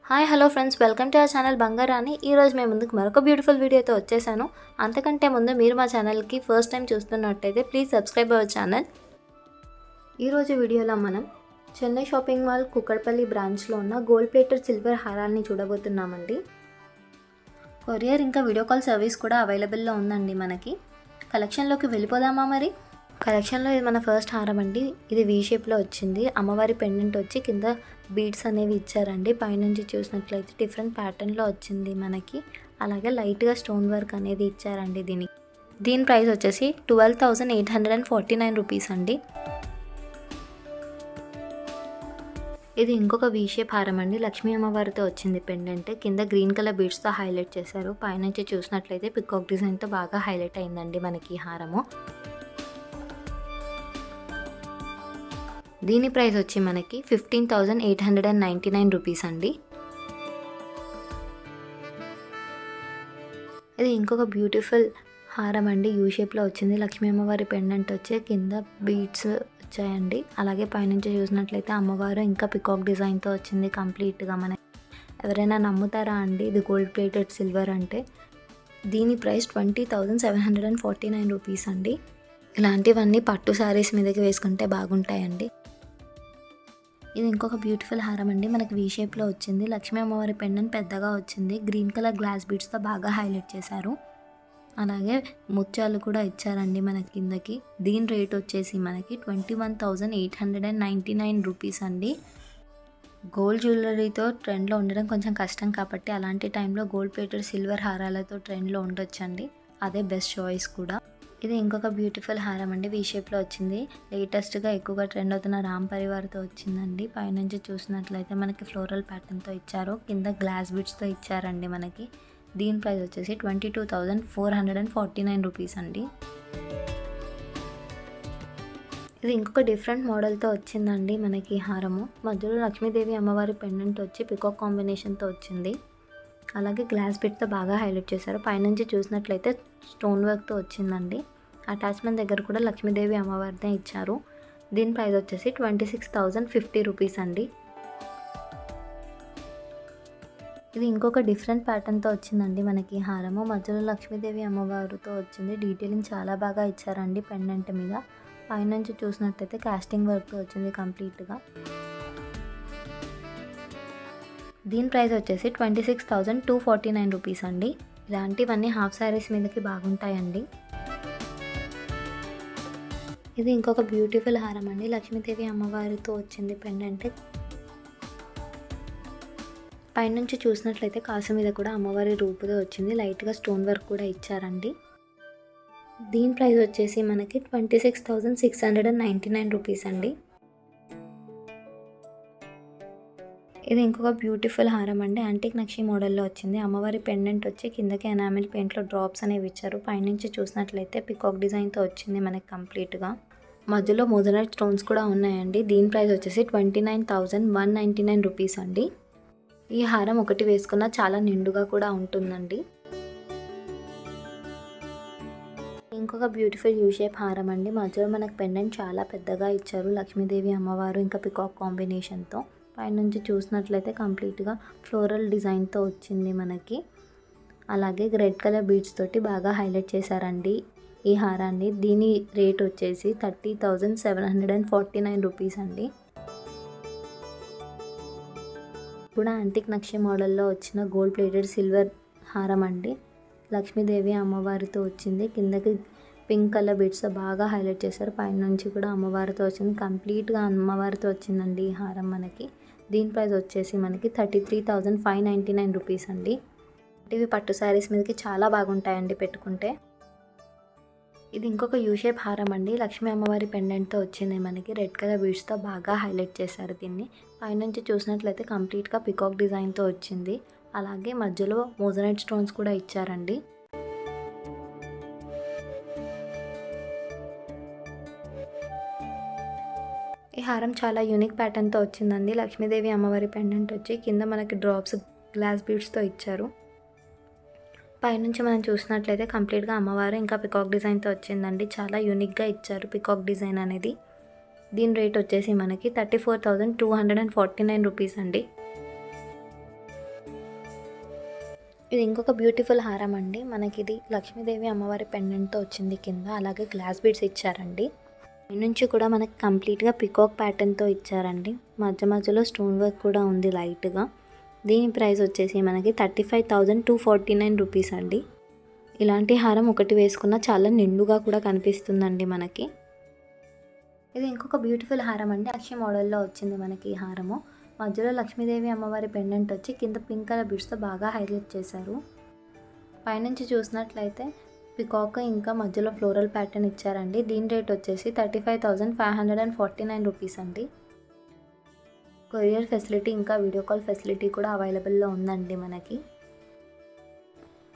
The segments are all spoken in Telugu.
Hi hello friends, welcome to our channel Bangarani. ఈరోజు మేము ముందుకు మరొక బ్యూటిఫుల్ వీడియోతో వచ్చేసాను. అంతకంటే ముందు మీరు మా ఛానల్కి ఫస్ట్ టైం చూస్తున్నట్టయితే ప్లీజ్ సబ్స్క్రైబ్ అవర్ ఛానల్. ఈరోజు వీడియోలో మనం చెన్నై షాపింగ్ మాల్ కుక్కడపల్లి బ్రాంచ్లో ఉన్న గోల్డ్ ప్లేటెడ్ సిల్వర్ హారాల్ని చూడబోతున్నామండి. కొరియర్ ఇంకా వీడియో కాల్ సర్వీస్ కూడా అవైలబుల్లో ఉందండి. మనకి కలెక్షన్లోకి వెళ్ళిపోదామా మరి? కలెక్షన్లో ఇది మన ఫస్ట్ హారం అండి. ఇది వీ షేప్లో వచ్చింది. అమ్మవారి పెండెంట్ వచ్చి కింద బీడ్స్ అనేవి ఇచ్చారండి. పైనుంచి చూసినట్లయితే డిఫరెంట్ ప్యాటర్న్లో వచ్చింది మనకి. అలాగే లైట్గా స్టోన్ వర్క్ అనేది ఇచ్చారండి. దీని ప్రైస్ వచ్చేసి 12,849 రూపీస్ అండి. ఇది ఇంకొక వీ షేప్ హారం అండి. లక్ష్మీ అమ్మవారితో వచ్చింది పెండెంట్. కింద గ్రీన్ కలర్ బీడ్స్తో హైలైట్ చేశారు. పైనుంచి చూసినట్లయితే పికాక్ డిజైన్తో బాగా హైలైట్ అయిందండి మనకి ఈ హారము. దీని ప్రైస్ వచ్చి మనకి 15,899 రూపీస్ అండి. ఇది ఇంకొక బ్యూటిఫుల్ హారం అండి. యూ షేప్లో వచ్చింది. లక్ష్మీ అమ్మవారి పెండెంట్ వచ్చి కింద బీడ్స్ వచ్చాయండి. అలాగే పైనుంచి చూసినట్లయితే అమ్మవారు ఇంకా పికాక్ డిజైన్తో వచ్చింది కంప్లీట్గా. మనకి ఎవరైనా నమ్ముతారా అండి ఇది గోల్డ్ ప్లేటెడ్ సిల్వర్ అంటే? దీని ప్రైస్ 20,749 రూపీస్ అండి. ఇలాంటివన్నీ పట్టు శారీస్ మీదకి వేసుకుంటే బాగుంటాయండి. ఇది ఇంకొక బ్యూటిఫుల్ హారం అండి. మనకి వీ షేప్లో వచ్చింది. లక్ష్మీ అమ్మవారి పెండెంట్ పెద్దగా వచ్చింది. గ్రీన్ కలర్ గ్లాస్ బీడ్స్తో బాగా హైలైట్ చేశారు. అలాగే ముత్యాలు కూడా ఇచ్చారండి మనకి కిందకి. దీని రేట్ వచ్చేసి మనకి 21,899 రూపీస్ అండి. గోల్డ్ జ్యువెలరీతో ట్రెండ్లో ఉండడం కొంచెం కష్టం కాబట్టి అలాంటి టైంలో గోల్డ్ ప్లేటెడ్ సిల్వర్ హారాలతో ట్రెండ్లో ఉండొచ్చండి. అదే బెస్ట్ చాయిస్ కూడా. ఇది ఇంకొక బ్యూటిఫుల్ హారం అండి. వీ షేప్లో వచ్చింది. లేటెస్ట్గా ఎక్కువగా ట్రెండ్ అవుతున్న రామ్ పరివార్తో వచ్చిందండి. పైనుంచి చూసినట్లయితే మనకి ఫ్లోరల్ ప్యాటర్న్తో ఇచ్చారు. కింద గ్లాస్ బిట్స్తో ఇచ్చారండి మనకి. దీని ప్రైస్ వచ్చేసి 22,449 రూపీస్ అండి. ఇది ఇంకొక డిఫరెంట్ మోడల్తో వచ్చిందండి మనకి హారము. మధ్యలో లక్ష్మీదేవి అమ్మవారి పెండెంట్ వచ్చి పికాక్ కాంబినేషన్తో వచ్చింది. అలాగే గ్లాస్ బిట్తో బాగా హైలైట్ చేశారు. పైనుంచి చూసినట్లయితే స్టోన్ వర్క్తో వచ్చిందండి. అటాచ్మెంట్ దగ్గర కూడా లక్ష్మీదేవి అమ్మవారినే ఇచ్చారు. దీని ప్రైస్ వచ్చేసి 26,050 రూపీస్ అండి. ఇది ఇంకొక డిఫరెంట్ ప్యాటర్న్తో వచ్చిందండి మనకి హారము. మధ్యలో లక్ష్మీదేవి అమ్మవారితో వచ్చింది. డీటెయిలింగ్ చాలా బాగా ఇచ్చారండి పెండెంట్ మీద. పైనుంచి చూసినట్లయితే కాస్టింగ్ వర్క్తో వచ్చింది కంప్లీట్గా. దీని ప్రైస్ వచ్చేసి 26,249 రూపీస్ అండి. ఇలాంటివన్నీ హాఫ్ శారీస్ మీదకి బాగుంటాయండి. ఇది ఇంకొక బ్యూటిఫుల్ హారం అండి. లక్ష్మీదేవి అమ్మవారితో వచ్చింది పెండెంట్. పైనుంచి చూసినట్లయితే కాసు మీద కూడా అమ్మవారి రూపుతో వచ్చింది. లైట్గా స్టోన్ వర్క్ కూడా ఇచ్చారండి. దీని ప్రైస్ వచ్చేసి మనకి 26,699 రూపీస్ అండి. ఇది ఇంకొక బ్యూటిఫుల్ హారం అండి. యాంటిక్ నక్షి మోడల్లో వచ్చింది. అమ్మవారి పెండెంట్ వచ్చి కిందకి ఎనామిల్ పెయింట్లో డ్రాప్స్ అనేవి ఇచ్చారు. పైనుంచి చూసినట్లయితే పికాక్ డిజైన్తో వచ్చింది మనకి కంప్లీట్గా. మధ్యలో మోజనైట్ స్టోన్స్ కూడా ఉన్నాయండి. దీని ప్రైస్ వచ్చేసి 29,199 రూపీస్ అండి. ఈ హారం ఒకటి వేసుకున్న చాలా నిండుగా కూడా ఉంటుందండి. ఇంకొక బ్యూటిఫుల్ యూ షేప్ హారం అండి. మధ్యలో మనకు పెండెంట్ చాలా పెద్దగా ఇచ్చారు. లక్ష్మీదేవి అమ్మవారు ఇంకా పికాక్ కాంబినేషన్తో. పైనుంచి చూసినట్లయితే కంప్లీట్గా ఫ్లోరల్ డిజైన్తో వచ్చింది మనకి. అలాగే రెడ్ కలర్ బీడ్స్ తోటి బాగా హైలైట్ చేశారండి ఈ హారాన్ని. దీని రేట్ వచ్చేసి 30,749 రూపీస్ అండి. కూడా యాంటిక్ నక్షి మోడల్లో వచ్చిన గోల్డ్ ప్లేటెడ్ సిల్వర్ హారం అండి. లక్ష్మీదేవి అమ్మవారితో వచ్చింది. కిందకి పింక్ కలర్ బీడ్స్తో బాగా హైలైట్ చేశారు. పైనుంచి కూడా అమ్మవారితో వచ్చింది. కంప్లీట్గా అమ్మవారితో వచ్చిందండి ఈ హారం మనకి. దీని ప్రైస్ వచ్చేసి మనకి 33,599 రూపీస్ అండి. ఇవి పట్టు శారీస్ మీదకి చాలా బాగుంటాయండి పెట్టుకుంటే. ఇది ఇంకొక యూ షేప్ హారం అండి. లక్ష్మీ అమ్మవారి పెండెంట్తో వచ్చింది మనకి. రెడ్ కలర్ బీడ్స్తో బాగా హైలైట్ చేశారు దీన్ని. పైనుంచి చూసినట్లయితే కంప్లీట్గా పికాక్ డిజైన్తో వచ్చింది. అలాగే మధ్యలో మోజనైట్ స్టోన్స్ కూడా ఇచ్చారండి. ఈ హారం చాలా యూనిక్ ప్యాటర్న్తో వచ్చిందండి. లక్ష్మీదేవి అమ్మవారి పెండెంట్ వచ్చి కింద మనకి డ్రాప్స్ గ్లాస్ బీడ్స్తో ఇచ్చారు. పైనుంచి మనం చూసినట్లయితే కంప్లీట్గా అమ్మవారు ఇంకా పికాక్ డిజైన్తో వచ్చిందండి. చాలా యూనిక్గా ఇచ్చారు పికాక్ డిజైన్ అనేది. దీని రేట్ వచ్చేసి మనకి 34,249 రూపీస్ అండి. ఇది ఇంకొక బ్యూటిఫుల్ హారం అండి. మనకి ఇది లక్ష్మీదేవి అమ్మవారి పెండెంట్తో వచ్చింది కింద, అలాగే గ్లాస్ బీడ్స్ ఇచ్చారండి. నుంచి కూడా మనకి కంప్లీట్గా పికాక్ ప్యాటర్న్తో ఇచ్చారండి. మధ్య మధ్యలో స్టోన్ వర్క్ కూడా ఉంది లైట్గా. దీని ప్రైస్ వచ్చేసి మనకి 35,249 రూపీస్ అండి. ఇలాంటి హారం ఒకటి వేసుకున్న చాలా నిండుగా కూడా కనిపిస్తుందండి మనకి. ఇది ఇంకొక బ్యూటిఫుల్ హారం అండి. అక్షయ మోడల్లో వచ్చింది మనకి ఈ హారము. మధ్యలో లక్ష్మీదేవి అమ్మవారి పెండెంట్ వచ్చి కింద పింక్ కలర్ బిడ్స్తో బాగా హైలైట్ చేశారు. పైనుంచి చూసినట్లయితే పికాక్ ఇంకా మధ్యలో ఫ్లోరల్ ప్యాటర్న్ ఇచ్చారండి. దీని రేట్ వచ్చేసి 35,549 రూపీస్ అండి. కొరియర్ ఫెసిలిటీ ఇంకా వీడియో కాల్ ఫెసిలిటీ కూడా అవైలబుల్లో ఉందండి మనకి.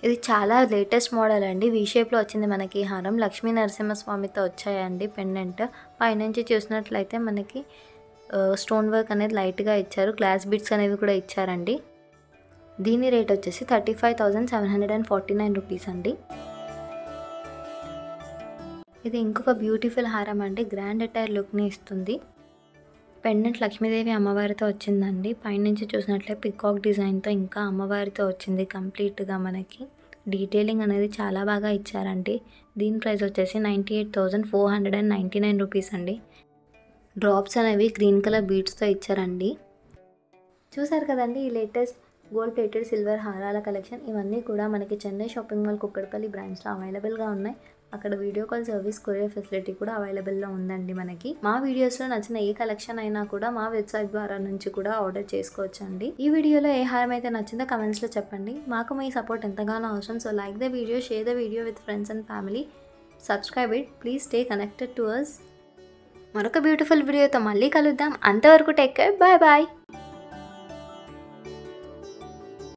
ఇది చాలా లేటెస్ట్ మోడల్ అండి. వీ షేప్లో వచ్చింది మనకి ఈ హారం. లక్ష్మీ నరసింహస్వామితో వచ్చాయండి పెండెంట్. పైనుంచి చూసినట్లయితే మనకి స్టోన్ వర్క్ అనేది లైట్గా ఇచ్చారు. గ్లాస్ బిట్స్ అనేవి కూడా ఇచ్చారండి. దీని రేట్ వచ్చేసి 35,749 రూపీస్ అండి. ఇది ఇంకొక బ్యూటిఫుల్ హారం అండి. గ్రాండ్ అటైర్ లుక్ని ఇస్తుంది. పెండెంట్ లక్ష్మీదేవి అమ్మవారితో వచ్చిందండి. పైనుంచి చూసినట్లయితే పికాక్ డిజైన్తో ఇంకా అమ్మవారితో వచ్చింది కంప్లీట్గా మనకి. డీటెయిలింగ్ అనేది చాలా బాగా ఇచ్చారండి. దీని ప్రైస్ వచ్చేసి 98,499 రూపీస్ అండి. డ్రాప్స్ అనేవి గ్రీన్ కలర్ బీడ్స్తో ఇచ్చారండి. చూసారు కదండి ఈ లేటెస్ట్ గోల్డ్ ప్లేటెడ్ సిల్వర్ హారాల కలెక్షన్. ఇవన్నీ కూడా మనకి చెన్నై షాపింగ్ మాల్ కుక్కడపల్లి బ్రాంచ్లో అవైలబుల్గా ఉన్నాయి. అక్కడ video call service, courier facility కూడా అవైలబుల్లో ఉందండి మనకి. మా వీడియోస్లో నచ్చిన ఏ కలెక్షన్ అయినా కూడా మా వెబ్సైట్ ద్వారా నుంచి కూడా ఆర్డర్ చేసుకోవచ్చండి. ఈ వీడియోలో ఏ హారం అయితే నచ్చిందో కమెంట్స్లో చెప్పండి. మాకు మీ సపోర్ట్ ఎంతగానో అవసరం. So like the video, share the video with friends and family, subscribe it, please stay connected to us. మరొక బ్యూటిఫుల్ వీడియోతో మళ్ళీ కలుద్దాం. అంతవరకు టేక్ కేర్, బాయ్ బాయ్.